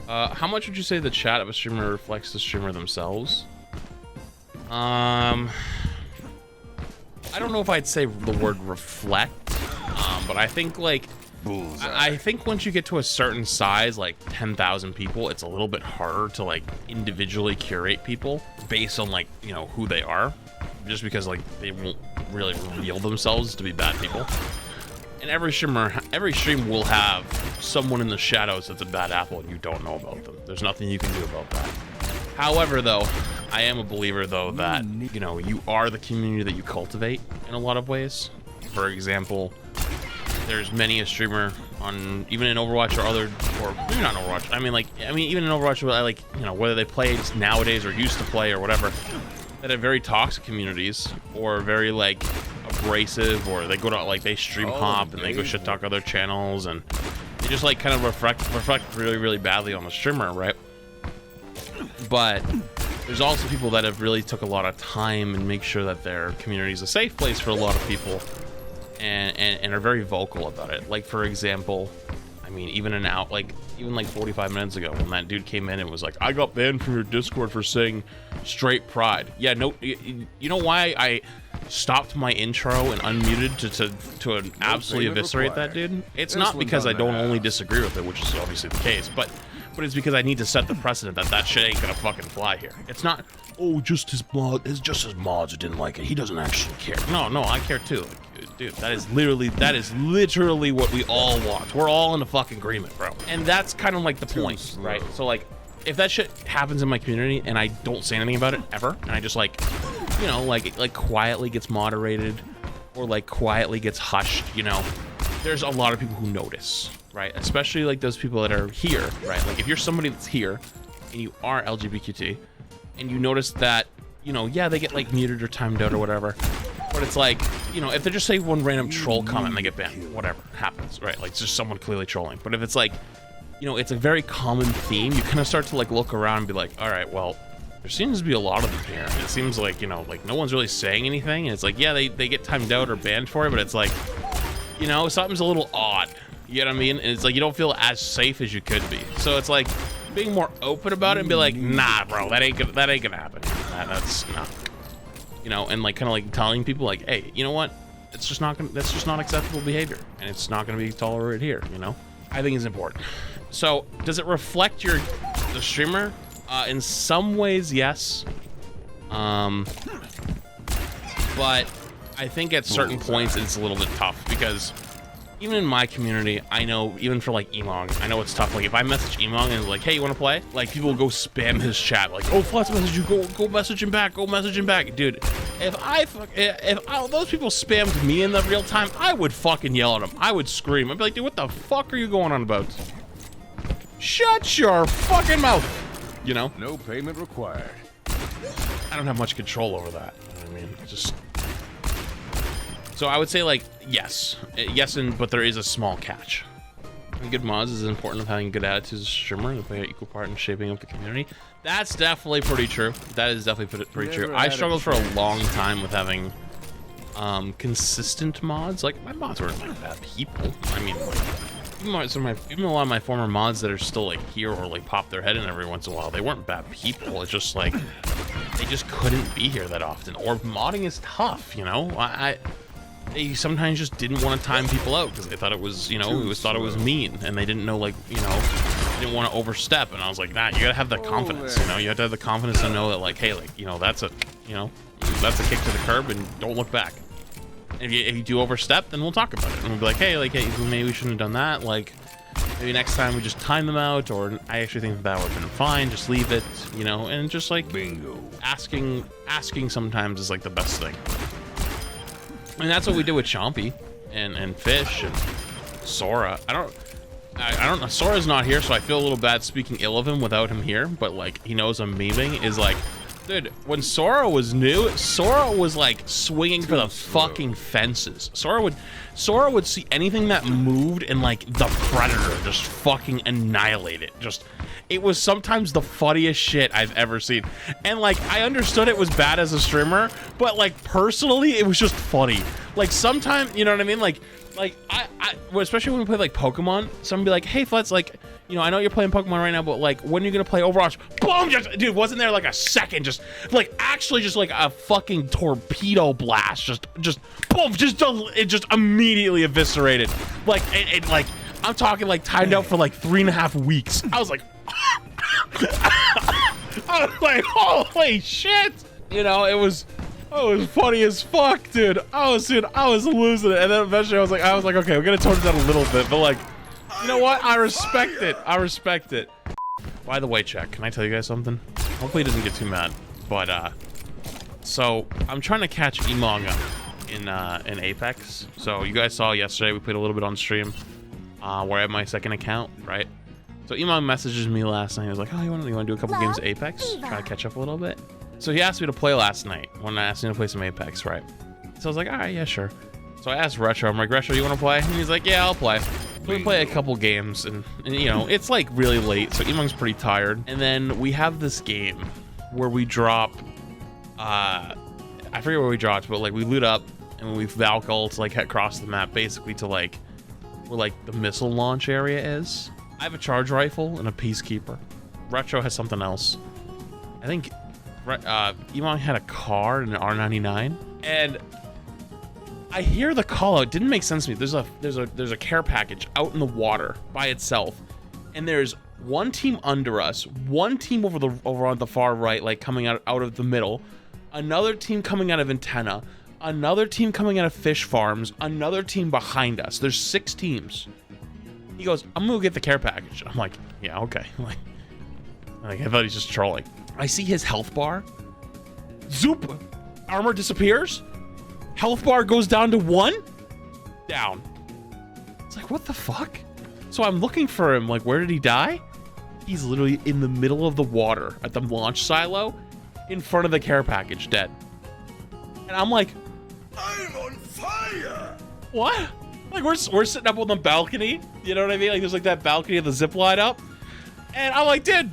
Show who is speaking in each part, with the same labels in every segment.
Speaker 1: How much would you say the chat of a streamer reflects the streamer themselves? I don't know if I'd say the word reflect, but I think like, I think once you get to a certain size, like 10,000 people, it's a little bit harder to like individually curate people based on like, you know, who they are, just because like they won't really reveal themselves to be bad people. And every stream will have someone in the shadows that's a bad apple and you don't know about them. There's nothing you can do about that. However, though, I am a believer, though, that, you know, you are the community that you cultivate in a lot of ways. For example, there's many a streamer on, even in Overwatch or other, or maybe not in Overwatch, I mean, even in Overwatch, like, you know, whether they play nowadays or used to play or whatever, that have very toxic communities or very, like, abrasive, or they go to, like, they stream hop and they go shit talk other channels, and they just, like, kind of reflect really, really badly on the streamer, right? But there's also people that have really took a lot of time and make sure that their community is a safe place for a lot of people, and are very vocal about it. Like, for example, I mean, even like 45 minutes ago when that dude came in and was like, I got banned from your Discord for saying straight pride. Yeah, no, you know why I stopped my intro and unmuted to absolutely eviscerate that dude? It's not because I don't only disagree with it, which is obviously the case, but it's because I need to set the precedent that that shit ain't gonna fucking fly here. It's not, oh, just his mods didn't like it. He doesn't actually care. No, I care too. Like, dude, that is literally what we all want. We're all in a fucking agreement, bro. And that's kind of like the point, right? So like, if that shit happens in my community and I don't say anything about it ever, and I just like, you know, like quietly gets moderated or like quietly gets hushed, you know, there's a lot of people who notice, right? Especially like those people that are here, right? Like if you're somebody that's here and you are LGBTQT and you notice that, you know, yeah, they get like muted or timed out or whatever, but it's like, you know, if they just say one random troll comment and they get banned, whatever happens, right? Like it's just someone clearly trolling. But if it's like, you know, it's a very common theme, you kind of start to like look around and be like, all right, well, there seems to be a lot of them here. And it seems like, you know, like no one's really saying anything. And it's like, yeah, they get timed out or banned for it, but it's like, you know, something's a little odd. You know what I mean? And it's like you don't feel as safe as you could be. So it's like being more open about it and be like, nah, bro, that ain't gonna happen. That's not, you know, and like kind of like telling people like, hey, you know what? That's just not acceptable behavior, and it's not gonna be tolerated here. You know, I think it's important. So does it reflect the streamer? In some ways, yes. But I think at certain points it's a little bit tough, because even in my community, I know, even for like Emong, I know it's tough. Like if I message Emong and it's like, hey, you want to play? Like people will go spam his chat, like, oh, Flats message you, go message him back, dude. If those people spammed me in the real time, I would fucking yell at them. I would scream. I'd be like, dude, what the fuck are you going on about? Shut your fucking mouth. You know?
Speaker 2: No payment required.
Speaker 1: I don't have much control over that. You know what I mean? Just. So I would say like, yes, but there is a small catch. Having good mods is important of having good attitudes as a streamer and play an equal part in shaping up the community. That's definitely pretty true. That is definitely pretty true. I struggled for a long time with having consistent mods. Like my mods weren't like bad people. I mean, like, even a lot of my former mods that are still like here or like pop their head in every once in a while, they weren't bad people. It's just like they just couldn't be here that often. Or modding is tough, you know. They sometimes just didn't want to time people out because they thought it was, you know, thought it was mean, and they didn't know, like, you know, they didn't want to overstep. And I was like, nah, you gotta have the confidence, you know, you have to have the confidence to know that, like, hey, like, you know, that's a kick to the curb, and don't look back. And if you do overstep, then we'll talk about it, and we'll be like, hey, maybe we shouldn't have done that. Like, maybe next time we just time them out, or I actually think that would have been fine. Just leave it, you know, and just like bingo. Asking sometimes is like the best thing. And that's what we did with Chompy and Fish and Sora. I don't know. Sora's not here, so I feel a little bad speaking ill of him without him here. But like, he knows I'm memeing. Is like, dude, when Sora was new, Sora was like swinging for the fucking fences. Sora would see anything that moved and like the Predator just fucking annihilate it. Just, it was sometimes the funniest shit I've ever seen. And like, I understood it was bad as a streamer, but like personally, it was just funny. Like sometimes, you know what I mean? Like well, especially when we play like Pokemon, someone be like, hey, Flets, like, you know, I know you're playing Pokemon right now, but like, when are you gonna play Overwatch? Boom! Just, dude, wasn't there like a second, just like, actually just like a fucking torpedo blast, just boom, it just immediately eviscerated. Like, it like, I'm talking like timed out for like 3.5 weeks. I was like, I was like, holy shit! You know, it was funny as fuck, dude. I was losing it, and then eventually I was like, okay, we're gonna tone it down a little bit, but like, you know what? I respect it. I respect it. By the way, Check, can I tell you guys something? Hopefully he doesn't get too mad, but so I'm trying to catch Emong in Apex. So you guys saw yesterday we played a little bit on stream, where I have my second account, right? So Emong messages me last night. He was like, oh, you want to do a couple games of Apex? Try to catch up a little bit. So he asked me to play last night when I asked him to play some Apex, right? So I was like, all right, yeah, sure. So I asked Retro, I'm like, Retro, you want to play? And he's like, yeah, I'll play. So we play a couple games, and you know, it's like really late, so Emong's pretty tired. And then we have this game where we drop, I forget where we dropped, but like we loot up and we Valk ult, like head across the map, basically to like where like the missile launch area is. I have a charge rifle and a peacekeeper. Retro has something else. I think Emong had a car and an R99, and I hear the call out. It didn't make sense to me. There's a care package out in the water by itself, and there's one team under us, one team over on the far right, like coming out of the middle, another team coming out of antenna, another team coming out of fish farms, another team behind us. There's 6 teams. He goes, I'm gonna go get the care package. I'm like, yeah, okay. Like I thought he's just trolling. I see his health bar. Zoop! Armor disappears. Health bar goes down to 1. Down. It's like, what the fuck? So I'm looking for him. Like, where did he die? He's literally in the middle of the water at the launch silo, in front of the care package, dead. And I'm like, I'm on fire. What? Like, we're sitting up on the balcony. You know what I mean? Like, there's like that balcony of the zip line up. And I'm like, dude,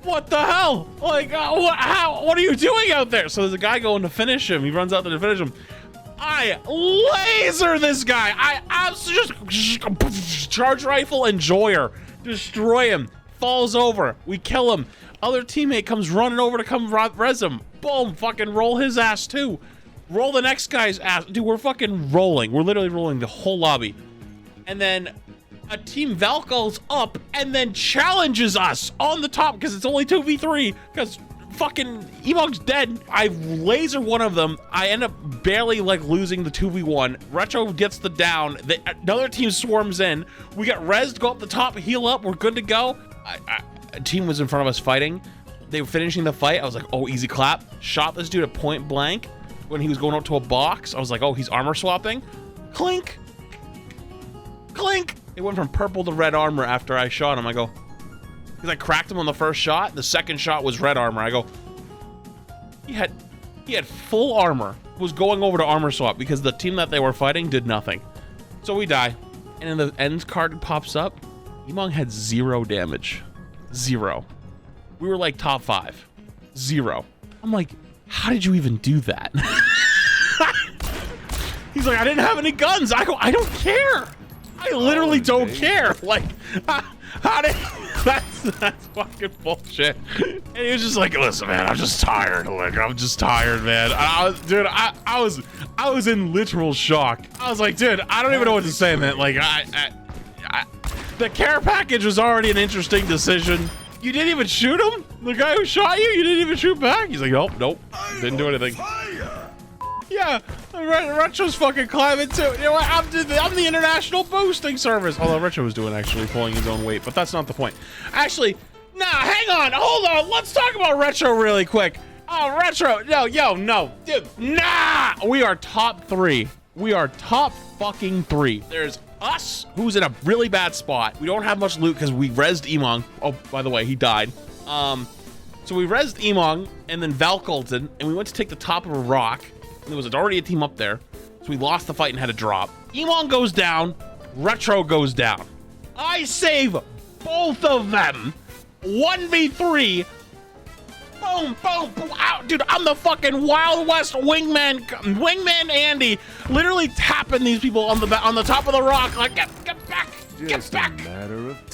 Speaker 1: what the hell? Like, what are you doing out there? So there's a guy going to finish him. He runs out there to finish him. I laser this guy. I just charge rifle enjoyer. Destroy him. Falls over. We kill him. Other teammate comes running over to come res him. Boom. Fucking roll his ass too. Roll the next guy's ass. Dude, we're fucking rolling. We're literally rolling the whole lobby. And then a team Valk ults up and then challenges us on the top because it's only 2v3 because fucking Emong's dead. I laser one of them. I end up barely like losing the 2v1. Retro gets the down. Another team swarms in. We get rezzed, go up the top, heal up. We're good to go. A team was in front of us fighting. They were finishing the fight. I was like, oh, easy clap. Shot this dude at point blank when he was going up to a box. I was like, oh, he's armor swapping. Clink. Clink. It went from purple to red armor after I shot him. I go, because I cracked him on the first shot. The second shot was red armor. I go, he had full armor, was going over to armor swap because the team that they were fighting did nothing. So we die. And then the end card pops up. Emong had 0 damage. 0. We were like top 5. 0. I'm like, how did you even do that? He's like, I didn't have any guns. I go, I don't care. I literally don't care. Like, how did... That's fucking bullshit. And he was just like, listen, man, I'm just tired. Like, I'm just tired, man. Dude, I was in literal shock. I was like, dude, I don't even know what to say, man. Like, the care package was already an interesting decision. You didn't even shoot him? The guy who shot you, you didn't even shoot back? He's like, nope. Didn't do anything. Yeah, Retro's fucking climbing too. You know what? I'm the international boosting service. Although Retro was doing actually pulling his own weight, but that's not the point. Actually, nah, hang on, hold on. Let's talk about Retro really quick. Oh, Retro, no, dude, nah. We are top 3. We are top fucking 3. There's us, who's in a really bad spot. We don't have much loot because we rezzed Emong. Oh, by the way, he died. So we rezzed Emong and then Valk ulted, and we went to take the top of a rock. There was already a team up there, so we lost the fight and had to drop. Emong goes down, Retro goes down. I save both of them. 1v3. Boom, boom, boom. Ow, dude, I'm the fucking Wild West wingman Andy, literally tapping these people on the top of the rock, like get back, get back.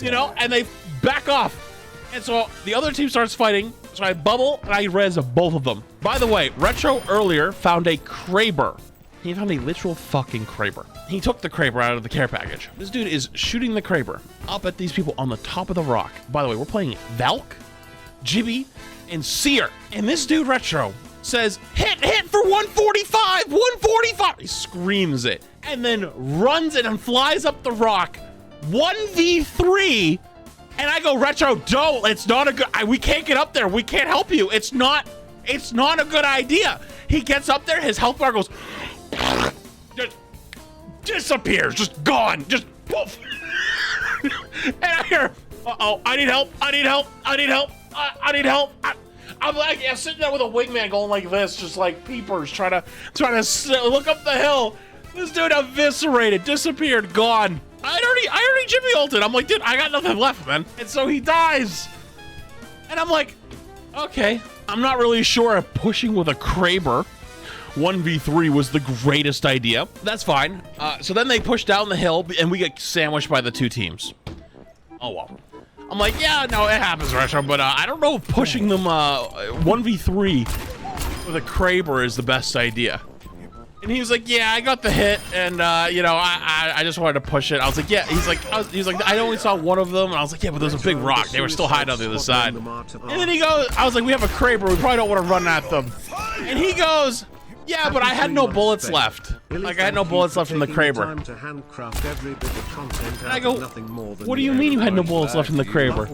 Speaker 1: You know, and they back off. And so the other team starts fighting. So I bubble and I res both of them. By the way, Retro earlier found a Kraber. He found a literal fucking Kraber. He took the Kraber out of the care package. This dude is shooting the Kraber up at these people on the top of the rock. By the way, we're playing Valk, Jibby, and Seer. And this dude, Retro, says, hit for 145, 145. He screams it and then runs it and flies up the rock. 1v3. And I go, Retro, don't. It's not a good. We can't get up there. We can't help you. It's not a good idea. He gets up there. His health bar goes, just disappears, just gone, just poof. And I hear, uh-oh, I need help. I need help. I need help. I need help. I'm like, I'm sitting there with a wingman going like this, just like peepers, trying to look up the hill. This dude eviscerated, disappeared, gone. I already Jimmy ulted. I'm like, dude, I got nothing left, man. And so he dies. And I'm like, okay. I'm not really sure if pushing with a Kraber 1v3 was the greatest idea. That's fine. So then they push down the hill and we get sandwiched by the two teams. Oh, well. I'm like, yeah, no, it happens, Retro, but I don't know if pushing them 1v3 with a Kraber is the best idea. And he was like, yeah, I got the hit, and you know, I just wanted to push it. I was like, yeah. He's like, I only saw one of them, and I was like, yeah, but there's a big rock. They were still hiding on the other side. And then he goes, I was like, we have a Kraber. We probably don't want to run at them. And he goes, yeah, but I had no bullets left. Like I had no bullets left from the Kraber. And I go, what do you mean you had no bullets left from the Kraber?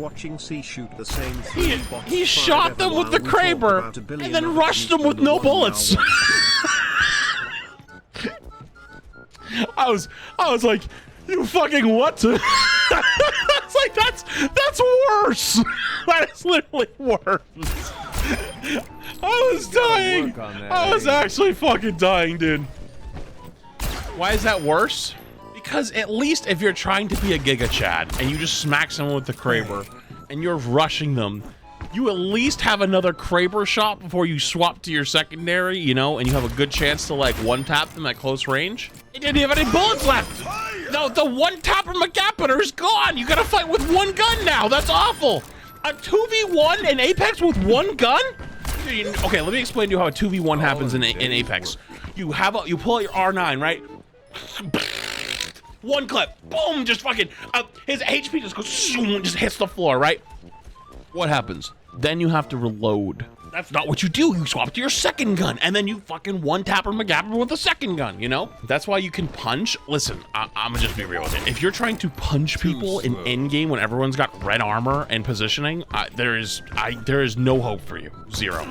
Speaker 1: He shot them with the Kraber and then rushed them with no bullets. I was like, you fucking what? I was like, that's worse. That is literally worse. I was dying. I was actually fucking dying, dude. Why is that worse? Because at least if you're trying to be a Giga Chad and you just smack someone with the Kraber and you're rushing them, you at least have another Kraber shot before you swap to your secondary, you know, and you have a good chance to like one-tap them at close range. He didn't have any bullets left. No, the one-tapper McGappener is gone. You gotta fight with one gun now. That's awful. A 2v1 in Apex with one gun? Okay, let me explain to you how a 2v1 happens in Apex. You pull out your R9, right? One clip, boom, just fucking, his HP just goes, just hits the floor, right? What happens? Then you have to reload. That's not what you do. You swap to your second gun, and then you fucking one-tapper McGapper with the second gun, you know? That's why you can punch. Listen, I'm gonna just be real with it. If you're trying to punch people in endgame when everyone's got red armor and positioning, there is no hope for you. Zero.